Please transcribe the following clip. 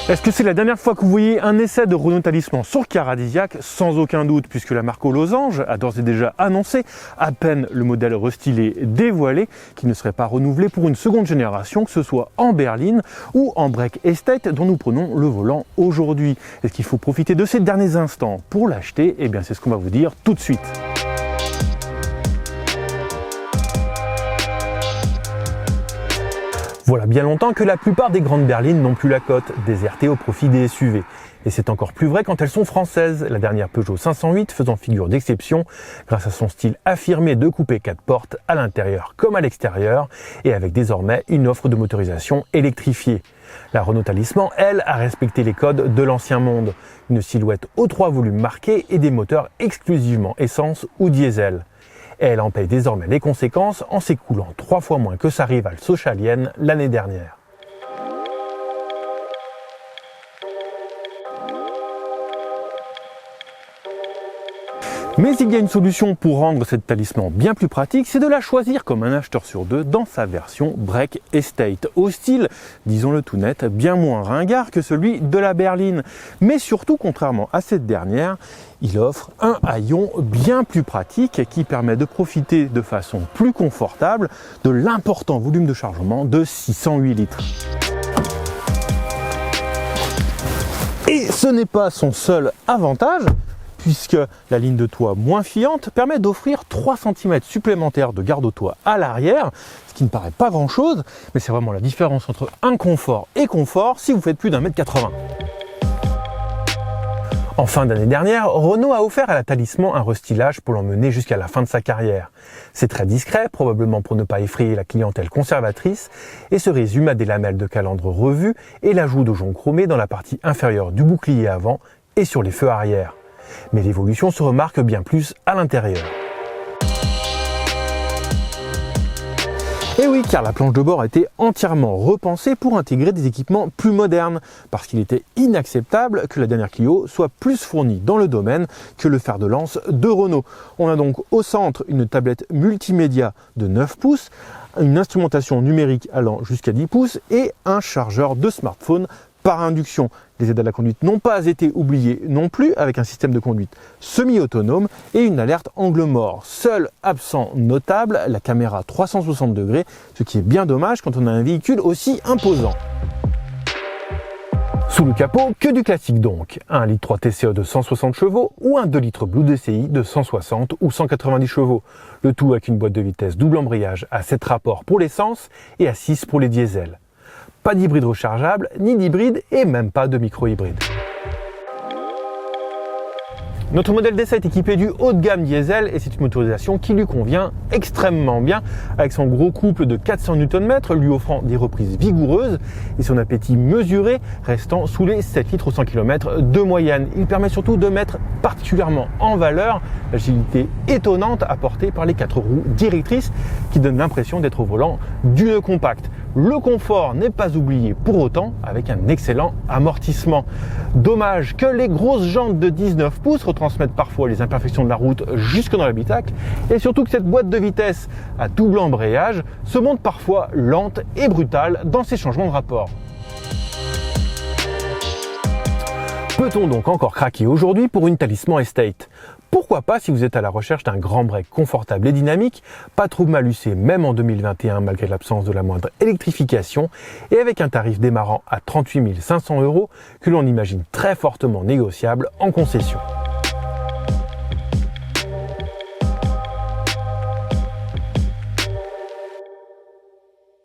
Est-ce que c'est la dernière fois que vous voyez un essai de Renault Talisman sur Caradisiac? Sans aucun doute, puisque la marque aux losanges a d'ores et déjà annoncé, à peine le modèle restylé dévoilé, qu'il ne serait pas renouvelé pour une seconde génération, que ce soit en berline ou en break estate dont nous prenons le volant aujourd'hui. Est-ce qu'il faut profiter de ces derniers instants pour l'acheter? Eh bien c'est ce qu'on va vous dire tout de suite. Voilà bien longtemps que la plupart des grandes berlines n'ont plus la cote, désertées au profit des SUV. Et c'est encore plus vrai quand elles sont françaises, la dernière Peugeot 508 faisant figure d'exception grâce à son style affirmé de coupé 4 portes à l'intérieur comme à l'extérieur et avec désormais une offre de motorisation électrifiée. La Renault Talisman, elle, a respecté les codes de l'ancien monde. Une silhouette aux 3 volumes marqués et des moteurs exclusivement essence ou diesel. Et elle en paye désormais les conséquences en s'écoulant 3 fois moins que sa rivale socialienne l'année dernière. Mais il y a une solution pour rendre cette Talisman bien plus pratique, c'est de la choisir comme un acheteur sur deux dans sa version Break Estate, au style, disons-le tout net, bien moins ringard que celui de la berline. Mais surtout, contrairement à cette dernière, il offre un haillon bien plus pratique qui permet de profiter de façon plus confortable de l'important volume de chargement de 608 litres. Et ce n'est pas son seul avantage, puisque la ligne de toit moins fiante permet d'offrir 3 cm supplémentaires de garde au toit à l'arrière, ce qui ne paraît pas grand chose, mais c'est vraiment la différence entre inconfort et confort si vous faites plus d'1,80 m. En fin d'année dernière, Renault a offert à la Talisman un restylage pour l'emmener jusqu'à la fin de sa carrière. C'est très discret, probablement pour ne pas effrayer la clientèle conservatrice, et se résume à des lamelles de calandre revues et l'ajout de joncs chromés dans la partie inférieure du bouclier avant et sur les feux arrière. Mais l'évolution se remarque bien plus à l'intérieur. Et oui, car la planche de bord a été entièrement repensée pour intégrer des équipements plus modernes, parce qu'il était inacceptable que la dernière Clio soit plus fournie dans le domaine que le fer de lance de Renault. On a donc au centre une tablette multimédia de 9 pouces, une instrumentation numérique allant jusqu'à 10 pouces et un chargeur de smartphone par induction. Les aides à la conduite n'ont pas été oubliées non plus, avec un système de conduite semi-autonome et une alerte angle mort. Seul absent notable, la caméra 360 degrés, ce qui est bien dommage quand on a un véhicule aussi imposant. Sous le capot, que du classique donc, un 1,3 litre TCE de 160 chevaux ou un 2 litres Blue DCI de 160 ou 190 chevaux. Le tout avec une boîte de vitesse double embrayage à 7 rapports pour l'essence et à 6 pour les diesels. Pas d'hybride rechargeable, ni d'hybride et même pas de micro-hybride. Notre modèle d'essai est équipé du haut de gamme diesel et c'est une motorisation qui lui convient extrêmement bien avec son gros couple de 400 Nm lui offrant des reprises vigoureuses et son appétit mesuré restant sous les 7 litres au 100 km de moyenne. Il permet surtout de mettre particulièrement en valeur l'agilité étonnante apportée par les 4 roues directrices qui donnent l'impression d'être au volant d'une compacte. Le confort n'est pas oublié pour autant avec un excellent amortissement. Dommage que les grosses jantes de 19 pouces retransmettent parfois les imperfections de la route jusque dans l'habitacle et surtout que cette boîte de vitesse à double embrayage se montre parfois lente et brutale dans ses changements de rapport. Peut-on donc encore craquer aujourd'hui pour une Talisman Estate ? Pourquoi pas si vous êtes à la recherche d'un grand break confortable et dynamique, pas trop mal usé même en 2021 malgré l'absence de la moindre électrification et avec un tarif démarrant à 38 500 € que l'on imagine très fortement négociable en concession.